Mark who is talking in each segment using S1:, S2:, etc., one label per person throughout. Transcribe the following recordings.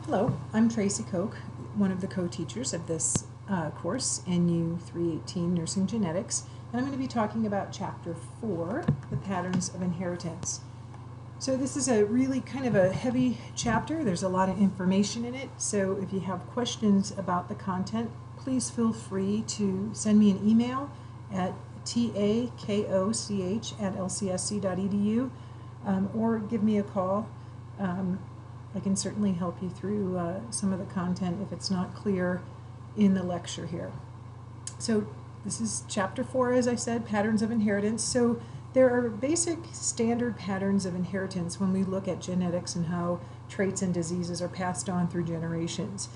S1: Hello, I'm Tracy Koch, one of the co-teachers of this course, NU 318 Nursing Genetics, and I'm going to be talking about Chapter 4, the Patterns of Inheritance. So this is a really kind of a heavy chapter. There's a lot of information in it, so if you have questions about the content, please feel free to send me an email at takoch@lcsc.edu or give me a call. I can certainly help you through some of the content if it's not clear in the lecture here. So this is Chapter 4, as I said, Patterns of Inheritance. So there are basic standard patterns of inheritance when we look at genetics and how traits and diseases are passed on through generations.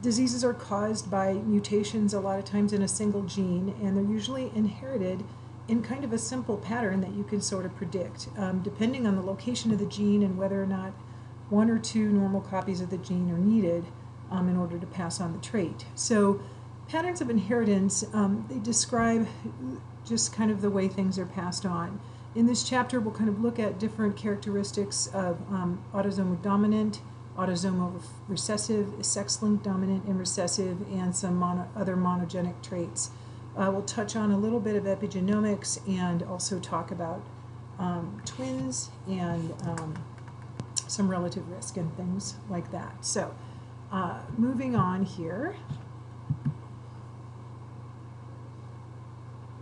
S1: Diseases are caused by mutations a lot of times in a single gene, and they're usually inherited in kind of a simple pattern that you can sort of predict, depending on the location of the gene and whether or not one or two normal copies of the gene are needed in order to pass on the trait. So patterns of inheritance, they describe just kind of the way things are passed on. In this chapter, we'll kind of look at different characteristics of autosomal dominant, autosomal recessive, sex-linked dominant and recessive, and some other monogenic traits. We'll touch on a little bit of epigenomics and also talk about twins and some relative risk and things like that. So moving on here.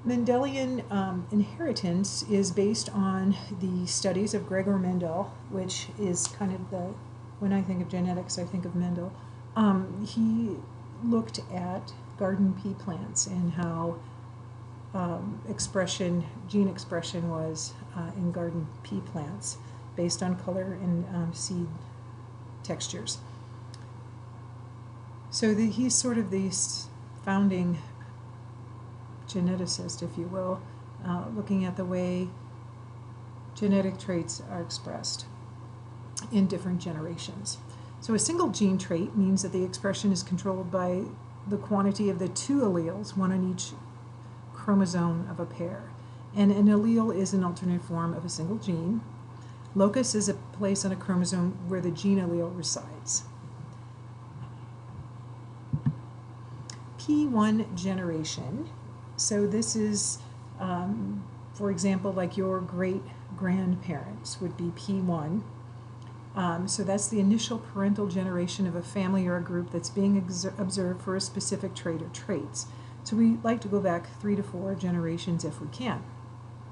S1: Mendelian inheritance is based on the studies of Gregor Mendel, which is kind of when I think of genetics, I think of Mendel. He looked at garden pea plants and how gene expression was in garden pea plants based on color and seed textures. So he's sort of the founding geneticist, if you will, looking at the way genetic traits are expressed in different generations. So a single gene trait means that the expression is controlled by the quantity of the two alleles, one on each chromosome of a pair. And an allele is an alternate form of a single gene. Locus is a place on a chromosome where the gene allele resides. P1 generation. So this is, for example, like your great-grandparents would be P1. So that's the initial parental generation of a family or a group that's being observed for a specific trait or traits. So we like to go back 3 to 4 generations if we can.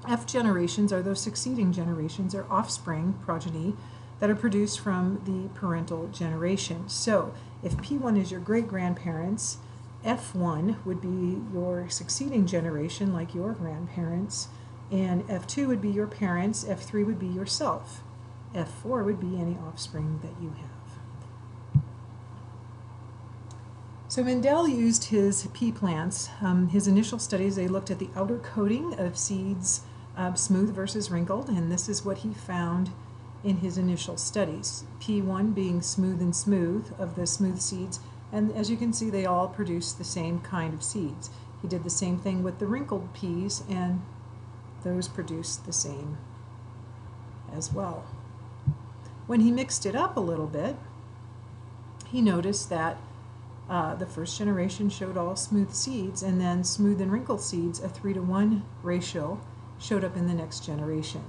S1: F generations are those succeeding generations or offspring, progeny, that are produced from the parental generation. So if P1 is your great-grandparents, F1 would be your succeeding generation, like your grandparents, and F2 would be your parents, F3 would be yourself, F4 would be any offspring that you have. So Mendel used his pea plants. His initial studies, they looked at the outer coating of seeds, smooth versus wrinkled, and this is what he found in his initial studies. P1 being smooth and smooth of the smooth seeds, and as you can see, they all produce the same kind of seeds. He did the same thing with the wrinkled peas, and those produced the same as well. When he mixed it up a little bit, he noticed that the first generation showed all smooth seeds, and then smooth and wrinkled seeds, a 3 to 1 ratio, showed up in the next generation.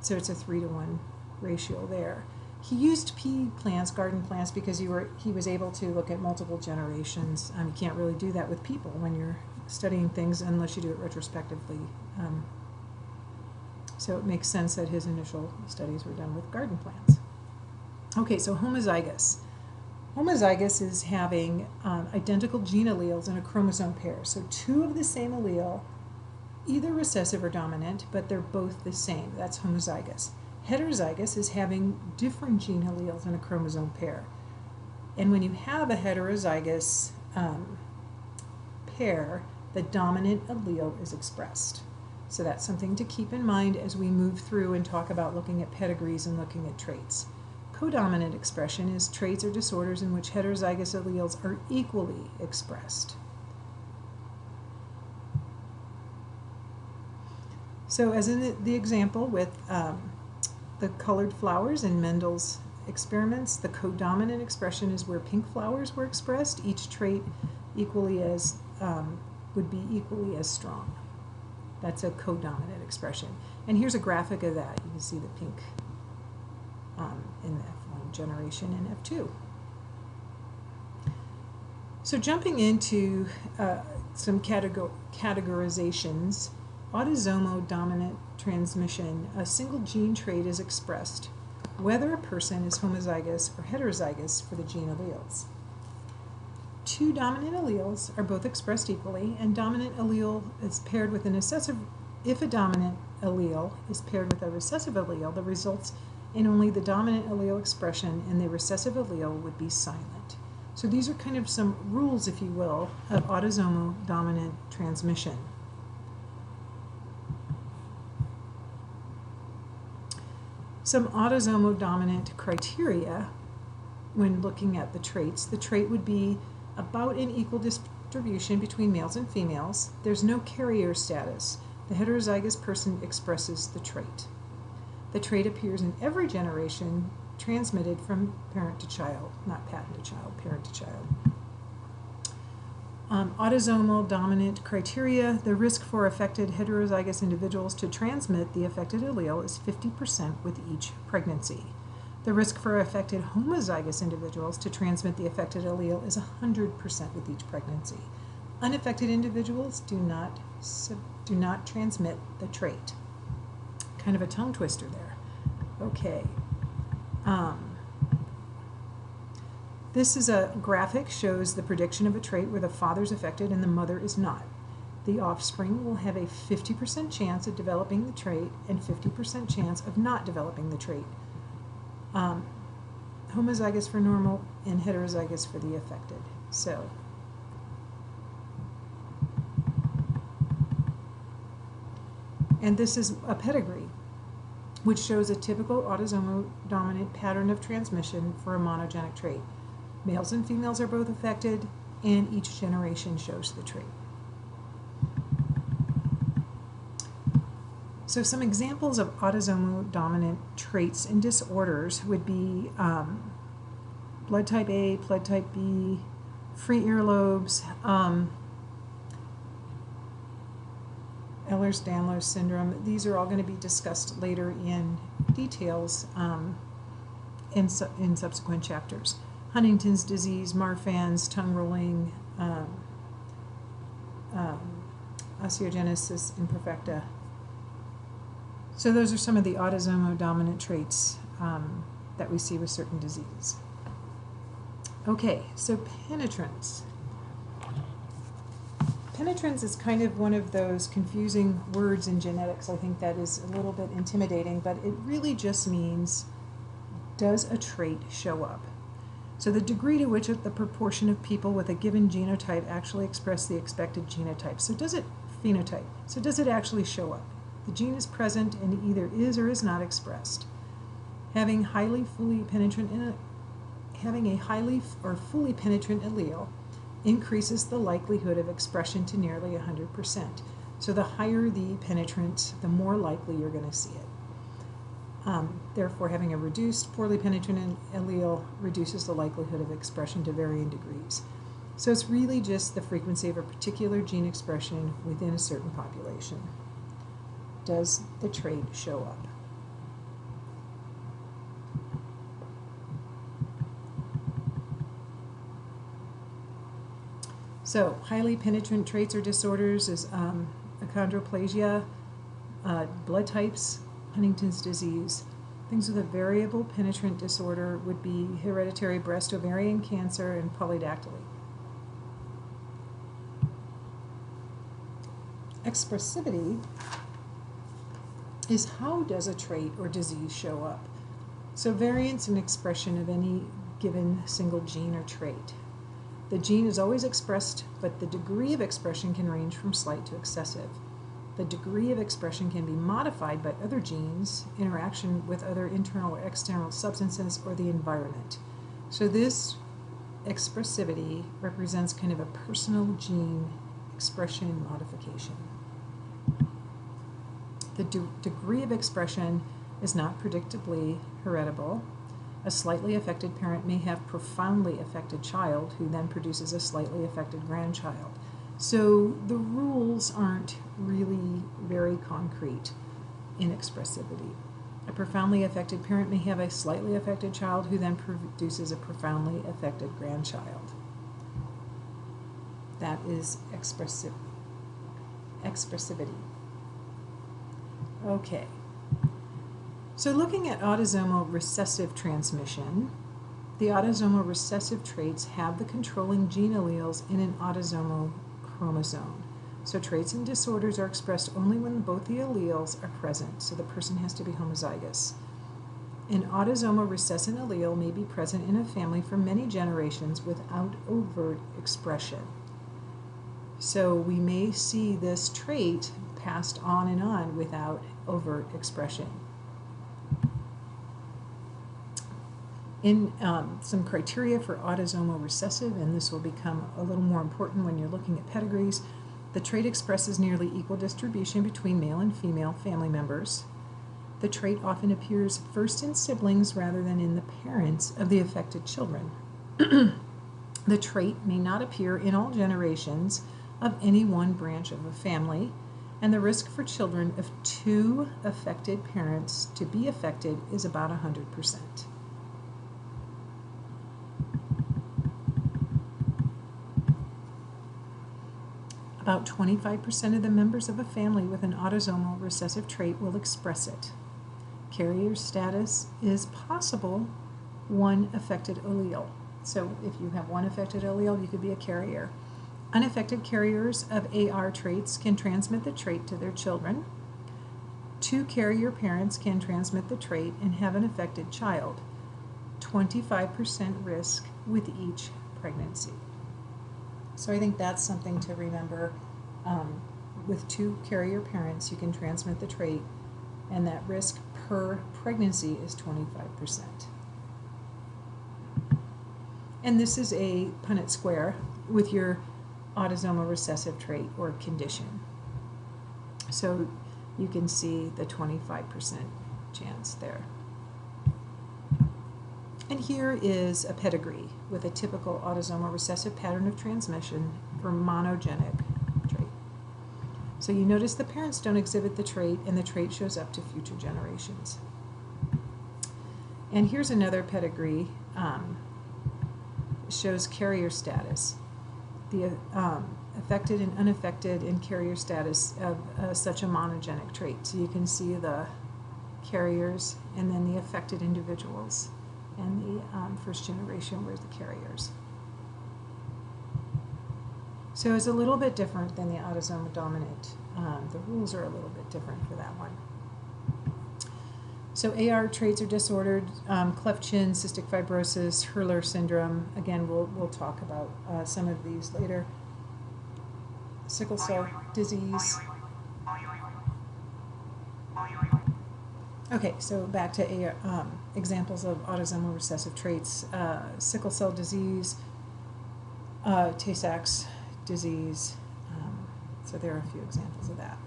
S1: So it's a 3 to 1 ratio there. He used pea plants, garden plants, because he was able to look at multiple generations. You can't really do that with people when you're studying things unless you do it retrospectively. So it makes sense that his initial studies were done with garden plants. Okay, so homozygous. Homozygous is having identical gene alleles in a chromosome pair. So 2 of the same allele, either recessive or dominant, but they're both the same. That's homozygous. Heterozygous is having different gene alleles in a chromosome pair. And when you have a heterozygous pair, the dominant allele is expressed. So that's something to keep in mind as we move through and talk about looking at pedigrees and looking at traits. Codominant expression is traits or disorders in which heterozygous alleles are equally expressed. So as in the example with the colored flowers in Mendel's experiments, the codominant expression is where pink flowers were expressed. Each trait equally as would be equally as strong. That's a codominant expression. And here's a graphic of that. You can see the pink in the F1 generation and F2. So jumping into some categorizations, autosomal dominant transmission, a single gene trait is expressed, whether a person is homozygous or heterozygous for the gene alleles. Two dominant alleles are both expressed equally, and dominant allele is paired with an recessive. If a dominant allele is paired with a recessive allele, that results in only the dominant allele expression, and the recessive allele would be silent. So these are kind of some rules, if you will, of autosomal dominant transmission. Some autosomal dominant criteria when looking at the traits. The trait would be about an equal distribution between males and females. There's no carrier status. The heterozygous person expresses the trait. The trait appears in every generation, transmitted from parent to child, not patent to child, parent to child. Autosomal dominant criteria, the risk for affected heterozygous individuals to transmit the affected allele is 50% with each pregnancy. The risk for affected homozygous individuals to transmit the affected allele is 100% with each pregnancy. Unaffected individuals do not transmit the trait. Kind of a tongue twister there. Okay. This is a graphic, shows the prediction of a trait where the father's affected and the mother is not. The offspring will have a 50% chance of developing the trait and 50% chance of not developing the trait. Homozygous for normal and heterozygous for the affected. So, and this is a pedigree, which shows a typical autosomal dominant pattern of transmission for a monogenic trait. Males and females are both affected, and each generation shows the trait. So some examples of autosomal dominant traits and disorders would be blood type A, blood type B, free earlobes, Ehlers-Danlos syndrome. These are all going to be discussed later in details in subsequent chapters. Huntington's disease, Marfan's, tongue rolling, osteogenesis imperfecta. So those are some of the autosomal dominant traits that we see with certain diseases. Okay, so penetrance. Penetrance is kind of one of those confusing words in genetics. I think that is a little bit intimidating, but it really just means, does a trait show up? So the degree to which the proportion of people with a given genotype actually express the expected genotype. So does it phenotype? So does it actually show up? The gene is present and either is or is not expressed. Having a highly or fully penetrant allele increases the likelihood of expression to nearly 100%. So the higher the penetrant, the more likely you're going to see it. Therefore, having a reduced, poorly penetrant allele reduces the likelihood of expression to varying degrees. So it's really just the frequency of a particular gene expression within a certain population. Does the trait show up? So, highly penetrant traits or disorders is achondroplasia, blood types, Huntington's disease. Things with a variable penetrant disorder would be hereditary breast ovarian cancer and polydactyly. Expressivity is how does a trait or disease show up. So variance in expression of any given single gene or trait. The gene is always expressed, but the degree of expression can range from slight to excessive. The degree of expression can be modified by other genes, interaction with other internal or external substances, or the environment. So this expressivity represents kind of a personal gene expression modification. The degree of expression is not predictably heritable. A slightly affected parent may have profoundly affected child who then produces a slightly affected grandchild. So the rules aren't really very concrete in expressivity. A profoundly affected parent may have a slightly affected child who then produces a profoundly affected grandchild. That is expressivity. Okay. So looking at autosomal recessive transmission, the autosomal recessive traits have the controlling gene alleles in an autosomal chromosome. So traits and disorders are expressed only when both the alleles are present, so the person has to be homozygous. An autosomal recessive allele may be present in a family for many generations without overt expression. So we may see this trait passed on and on without overt expression. In some criteria for autosomal recessive, and this will become a little more important when you're looking at pedigrees, the trait expresses nearly equal distribution between male and female family members. The trait often appears first in siblings rather than in the parents of the affected children. The trait may not appear in all generations of any one branch of a family, and the risk for children of two affected parents to be affected is about 100%. About 25% of the members of a family with an autosomal recessive trait will express it. Carrier status is possible one affected allele. So if you have one affected allele, you could be a carrier. Unaffected carriers of AR traits can transmit the trait to their children. Two carrier parents can transmit the trait and have an affected child. 25% risk with each pregnancy. So I think that's something to remember. With two carrier parents, you can transmit the trait, and that risk per pregnancy is 25%. And this is a Punnett square with your autosomal recessive trait or condition. So you can see the 25% chance there. And here is a pedigree with a typical autosomal recessive pattern of transmission for monogenic trait. So you notice the parents don't exhibit the trait, and the trait shows up to future generations. And here's another pedigree. Shows carrier status. The affected and unaffected and carrier status of such a monogenic trait. So you can see the carriers and then the affected individuals. And the first generation were the carriers. So it's a little bit different than the autosomal dominant. The rules are a little bit different for that one. So AR traits are disordered, cleft chin, cystic fibrosis, Hurler syndrome. Again, we'll talk about some of these later. Sickle cell disease. Okay, so back to examples of autosomal recessive traits. Sickle cell disease, Tay-Sachs disease. So there are a few examples of that.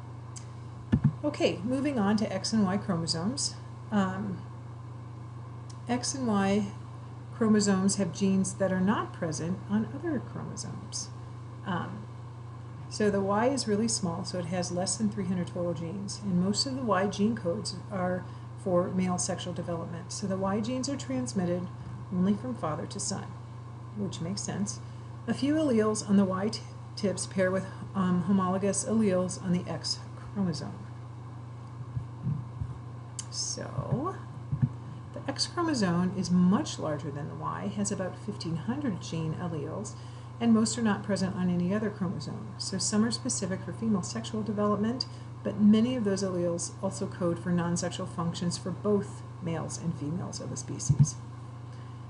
S1: Okay, moving on to X and Y chromosomes. X and Y chromosomes have genes that are not present on other chromosomes. So the Y is really small, so it has less than 300 total genes, and most of the Y gene codes are for male sexual development. So the Y genes are transmitted only from father to son, which makes sense. A few alleles on the Y tips pair with homologous alleles on the X chromosome. So the X chromosome is much larger than the Y, has about 1,500 gene alleles, and most are not present on any other chromosome. So some are specific for female sexual development, but many of those alleles also code for non-sexual functions for both males and females of the species.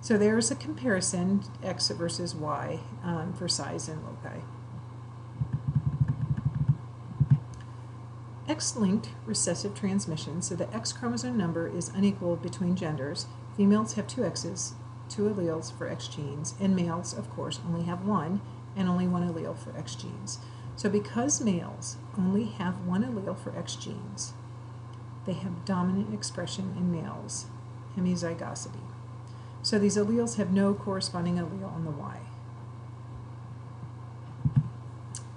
S1: So there's a comparison, X versus Y, for size and loci. X-linked recessive transmission, so the X chromosome number is unequal between genders. Females have two X's, two alleles for X genes, and males, of course, only have one, and only one allele for X genes. So because males only have one allele for X genes, they have dominant expression in males, hemizygosity. So these alleles have no corresponding allele on the Y.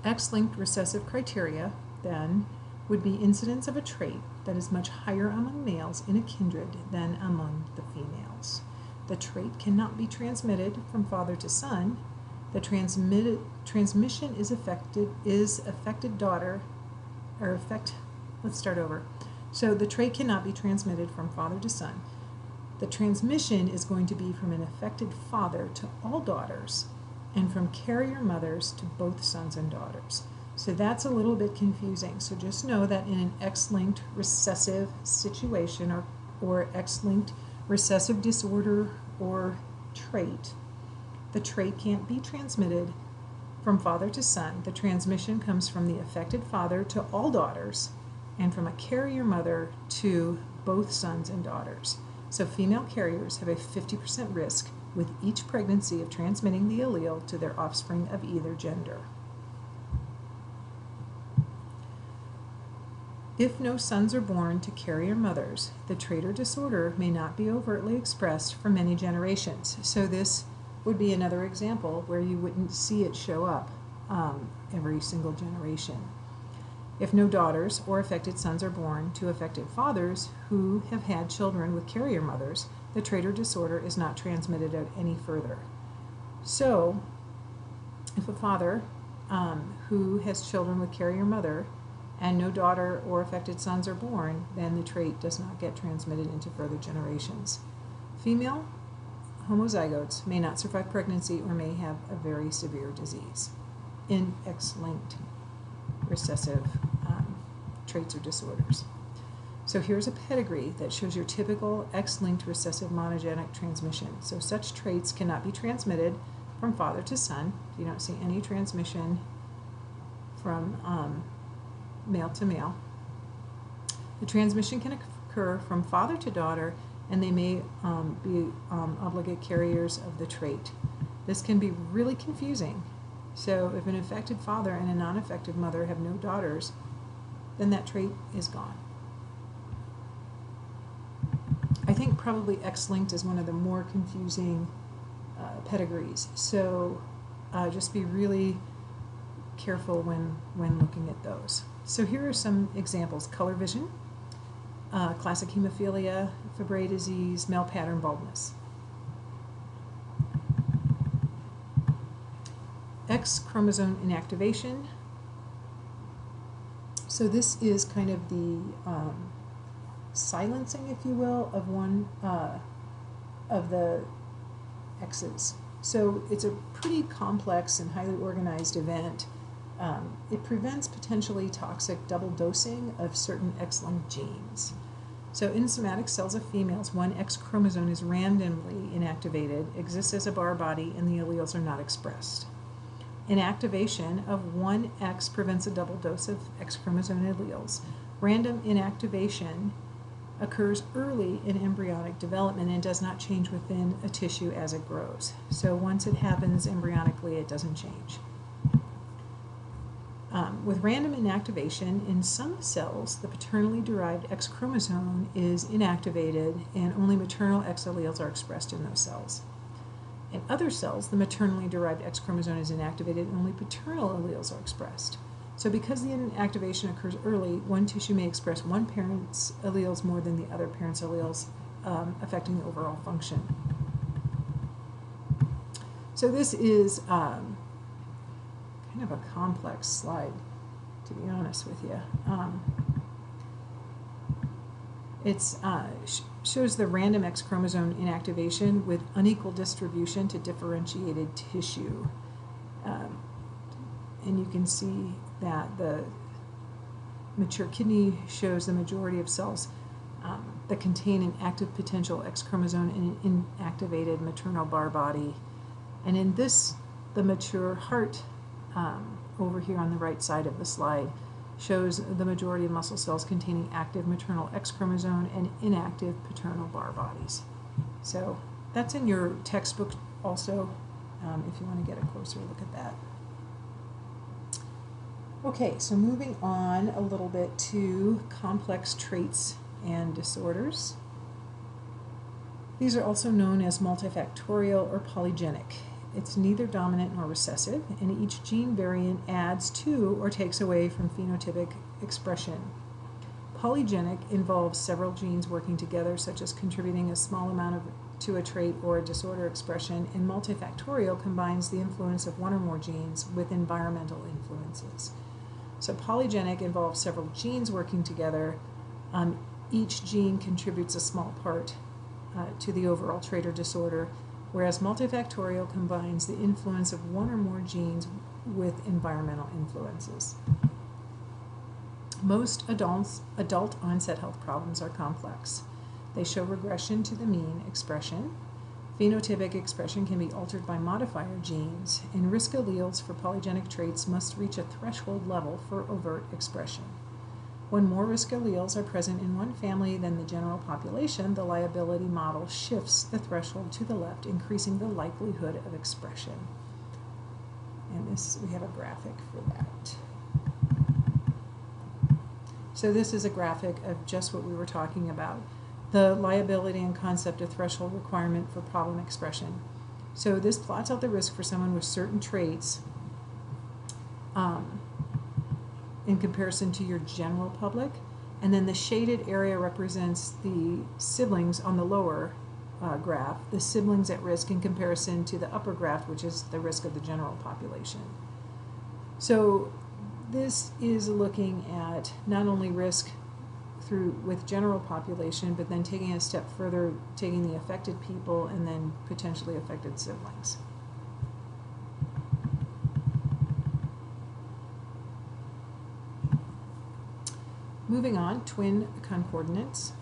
S1: X-linked recessive criteria, then, would be incidence of a trait that is much higher among males in a kindred than among the females. The trait cannot be transmitted from father to son. The transmission is affected daughter, or let's start over. So the trait cannot be transmitted from father to son. The transmission is going to be from an affected father to all daughters and from carrier mothers to both sons and daughters. So that's a little bit confusing. So just know that in an X-linked recessive situation or X-linked recessive disorder or trait, the trait can't be transmitted from father to son. The transmission comes from the affected father to all daughters and from a carrier mother to both sons and daughters. So female carriers have a 50% risk with each pregnancy of transmitting the allele to their offspring of either gender. If no sons are born to carrier mothers, the trait or disorder may not be overtly expressed for many generations. So this would be another example where you wouldn't see it show up every single generation. If no daughters or affected sons are born to affected fathers who have had children with carrier mothers, the trait or disorder is not transmitted out any further. So, if a father who has children with carrier mother and no daughter or affected sons are born, then the trait does not get transmitted into further generations. Female homozygotes may not survive pregnancy or may have a very severe disease in X-linked recessive traits or disorders. So here's a pedigree that shows your typical X-linked recessive monogenic transmission. So such traits cannot be transmitted from father to son. You don't see any transmission from male to male. The transmission can occur from father to daughter, and they may be obligate carriers of the trait. This can be really confusing. So if an affected father and a non-affected mother have no daughters, then that trait is gone. I think probably X-linked is one of the more confusing pedigrees. So just be really careful when looking at those. So here are some examples: color vision, classic hemophilia, Fabry disease, male pattern baldness. X chromosome inactivation. So this is kind of the silencing, if you will, of one of the X's. So it's a pretty complex and highly organized event. It prevents potentially toxic double dosing of certain X-linked genes. So in somatic cells of females, one X chromosome is randomly inactivated, exists as a bar body, and the alleles are not expressed. Inactivation of one X prevents a double dose of X chromosome alleles. Random inactivation occurs early in embryonic development and does not change within a tissue as it grows. So once it happens embryonically, it doesn't change. With random inactivation, in some cells, the paternally derived X chromosome is inactivated and only maternal X alleles are expressed in those cells. In other cells, the maternally derived X chromosome is inactivated and only paternal alleles are expressed. So because the inactivation occurs early, one tissue may express one parent's alleles more than the other parent's alleles, affecting the overall function. So this is kind of a complex slide, to be honest with you. It shows the random X chromosome inactivation with unequal distribution to differentiated tissue. And you can see that the mature kidney shows the majority of cells that contain an active potential X chromosome in an inactivated maternal bar body. And in this, the mature heart over here on the right side of the slide shows the majority of muscle cells containing active maternal X chromosome and inactive paternal bar bodies. So that's in your textbook also, if you want to get a closer look at that. Okay, so moving on a little bit to complex traits and disorders. These are also known as multifactorial or polygenic. It's neither dominant nor recessive, and each gene variant adds to or takes away from phenotypic expression. Polygenic involves several genes working together, such as contributing a small amount to a trait or a disorder expression, and multifactorial combines the influence of one or more genes with environmental influences. So polygenic involves several genes working together. Each gene contributes a small part to the overall trait or disorder, whereas multifactorial combines the influence of one or more genes with environmental influences. Most adult onset health problems are complex. They show regression to the mean expression. Phenotypic expression can be altered by modifier genes, and risk alleles for polygenic traits must reach a threshold level for overt expression. When more risk alleles are present in one family than the general population, the liability model shifts the threshold to the left, increasing the likelihood of expression. And we have a graphic for that. So this is a graphic of just what we were talking about, the liability and concept of threshold requirement for problem expression. So this plots out the risk for someone with certain traits in comparison to your general public, and then the shaded area represents the siblings on the lower graph, the siblings at risk in comparison to the upper graph, which is the risk of the general population. So this is looking at not only risk with general population, but then taking a step further, taking the affected people and then potentially affected siblings. Moving on, twin concordance.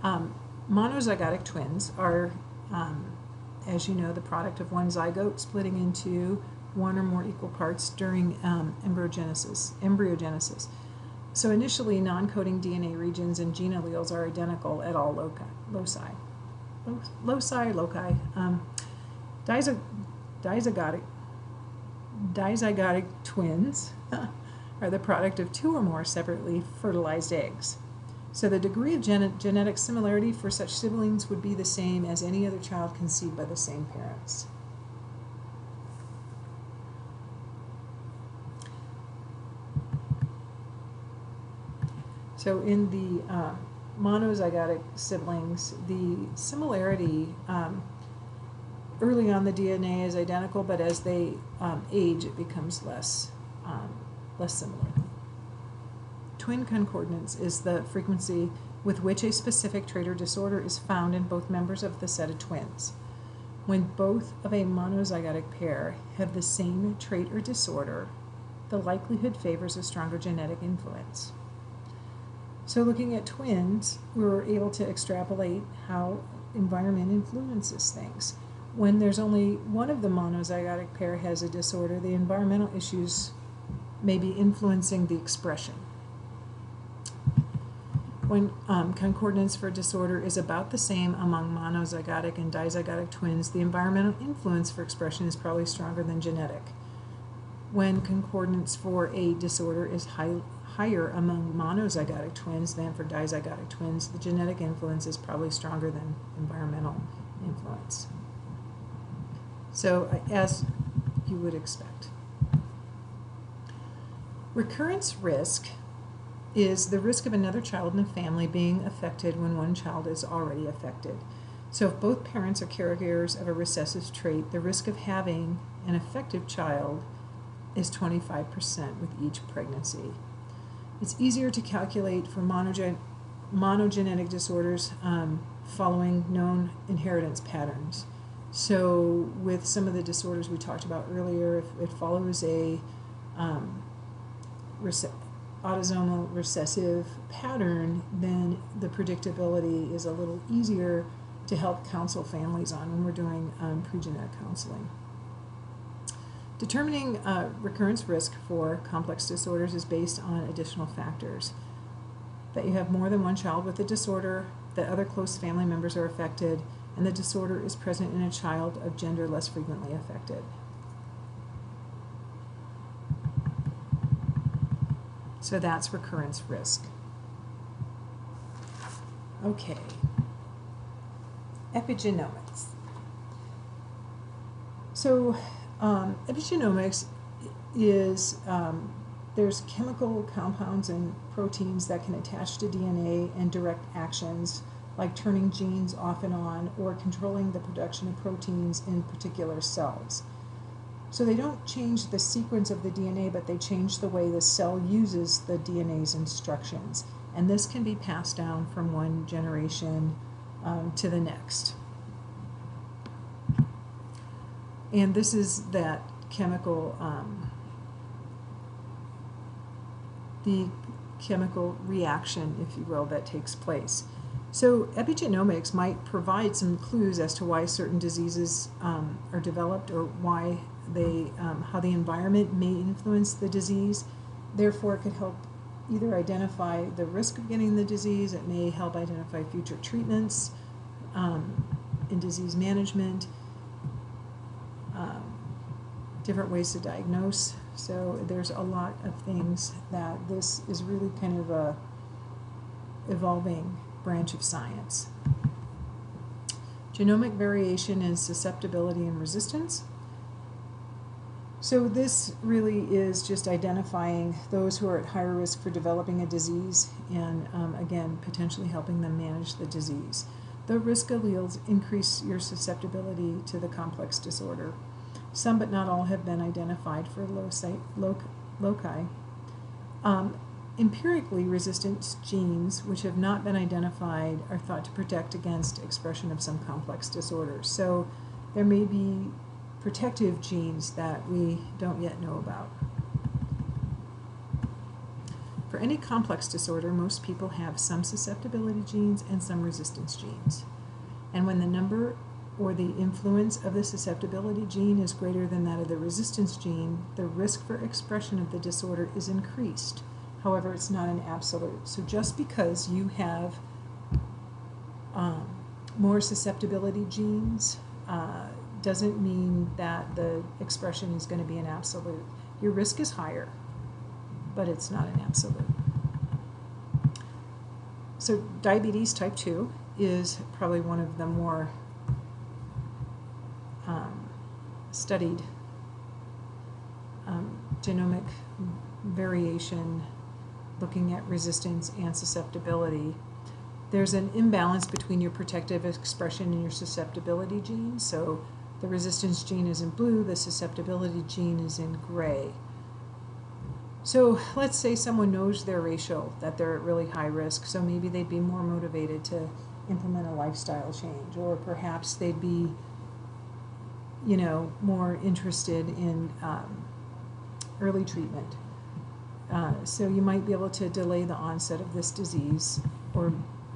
S1: Monozygotic twins are, as you know, the product of one zygote splitting into one or more equal parts during embryogenesis. So initially, non-coding DNA regions and gene alleles are identical at all loci. Dizygotic twins are the product of two or more separately fertilized eggs. So the degree of genetic similarity for such siblings would be the same as any other child conceived by the same parents. So in the monozygotic siblings, the similarity, early on the DNA is identical, but as they age, it becomes less similar. Twin concordance is the frequency with which a specific trait or disorder is found in both members of the set of twins. When both of a monozygotic pair have the same trait or disorder, the likelihood favors a stronger genetic influence. So looking at twins, we were able to extrapolate how environment influences things. When there's only one of the monozygotic pair has a disorder, the environmental issues may be influencing the expression. When concordance for disorder is about the same among monozygotic and dizygotic twins, the environmental influence for expression is probably stronger than genetic. When concordance for a disorder is higher among monozygotic twins than for dizygotic twins, the genetic influence is probably stronger than environmental influence. So, as you would expect. Recurrence risk is the risk of another child in the family being affected when one child is already affected. So if both parents are carriers of a recessive trait, the risk of having an affected child is 25% with each pregnancy. It's easier to calculate for monogenetic disorders following known inheritance patterns. So with some of the disorders we talked about earlier, if it follows a autosomal recessive pattern, then the predictability is a little easier to help counsel families on when we're doing pre-genetic counseling. Determining recurrence risk for complex disorders is based on additional factors. That you have more than one child with the disorder, that other close family members are affected, and the disorder is present in a child of gender less frequently affected. So that's recurrence risk. Okay. Epigenomics. So epigenomics is, there's chemical compounds and proteins that can attach to DNA and direct actions like turning genes off and on or controlling the production of proteins in particular cells. So they don't change the sequence of the DNA, but they change the way the cell uses the DNA's instructions. And this can be passed down from one generation to the next. And this is that chemical, the chemical reaction, if you will, that takes place. So epigenomics might provide some clues as to why certain diseases are developed, or why they, how the environment may influence the disease. Therefore, it could help either identify the risk of getting the disease, it may help identify future treatments in disease management, different ways to diagnose. So there's a lot of things that this is really kind of a evolving branch of science. Genomic variation is susceptibility and resistance. So this really is just identifying those who are at higher risk for developing a disease and, again, potentially helping them manage the disease. The risk alleles increase your susceptibility to the complex disorder. Some, but not all, have been identified for loci. Empirically, resistant genes, which have not been identified, are thought to protect against expression of some complex disorders. So there may be protective genes that we don't yet know about. For any complex disorder, most people have some susceptibility genes and some resistance genes. And when the number or the influence of the susceptibility gene is greater than that of the resistance gene, the risk for expression of the disorder is increased. However, it's not an absolute. So just because you have more susceptibility genes doesn't mean that the expression is going to be an absolute. Your risk is higher, but it's not an absolute. So diabetes type 2 is probably one of the more studied genomic variation, looking at resistance and susceptibility. There's an imbalance between your protective expression and your susceptibility gene. So the resistance gene is in blue, the susceptibility gene is in gray. So let's say someone knows their ratio, that they're at really high risk, so maybe they'd be more motivated to implement a lifestyle change, or perhaps they'd be, you know, more interested in early treatment. So you might be able to delay the onset of this disease, or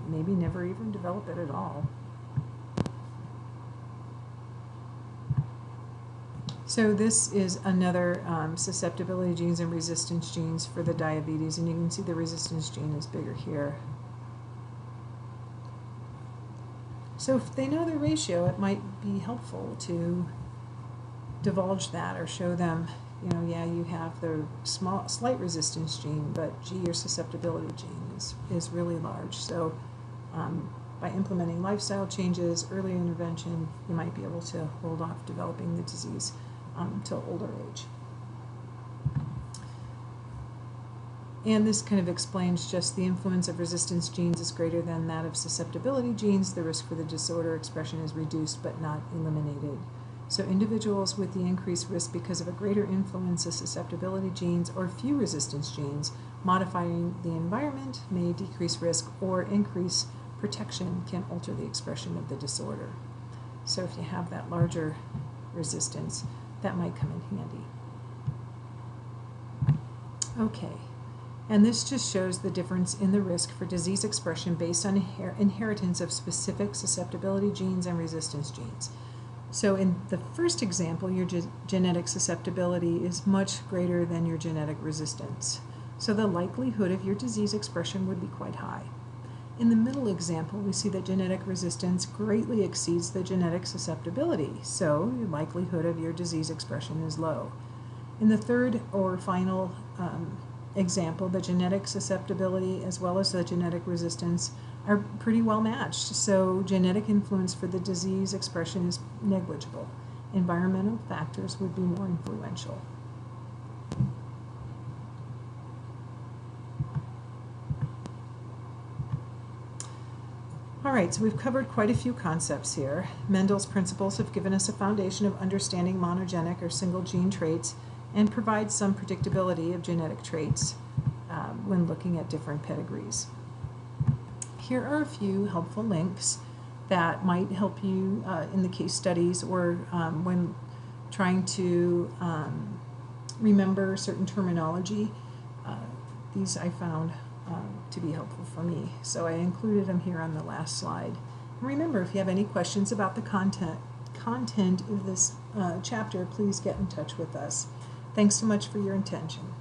S1: maybe never even develop it at all. So this is another susceptibility genes and resistance genes for the diabetes, and you can see the resistance gene is bigger here. So if they know their ratio, it might be helpful to divulge that or show them, you know, yeah, you have the slight resistance gene, but gee, your susceptibility gene is really large. So by implementing lifestyle changes, early intervention, you might be able to hold off developing the disease till older age. And this kind of explains just the influence of resistance genes is greater than that of susceptibility genes. The risk for the disorder expression is reduced but not eliminated. So individuals with the increased risk because of a greater influence of susceptibility genes or few resistance genes, modifying the environment may decrease risk or increase protection, can alter the expression of the disorder. So if you have that larger resistance, that might come in handy. Okay, and this just shows the difference in the risk for disease expression based on inheritance of specific susceptibility genes and resistance genes. So in the first example, your genetic susceptibility is much greater than your genetic resistance. So the likelihood of your disease expression would be quite high. In the middle example, we see that genetic resistance greatly exceeds the genetic susceptibility, so the likelihood of your disease expression is low. In the third or final example, the genetic susceptibility as well as the genetic resistance are pretty well matched. So genetic influence for the disease expression is negligible. Environmental factors would be more influential. All right, so we've covered quite a few concepts here. Mendel's principles have given us a foundation of understanding monogenic or single gene traits and provide some predictability of genetic traits when looking at different pedigrees. Here are a few helpful links that might help you in the case studies or when trying to remember certain terminology. These I found to be helpful for me, so I included them here on the last slide. And remember, if you have any questions about the content of this chapter, please get in touch with us. Thanks so much for your attention.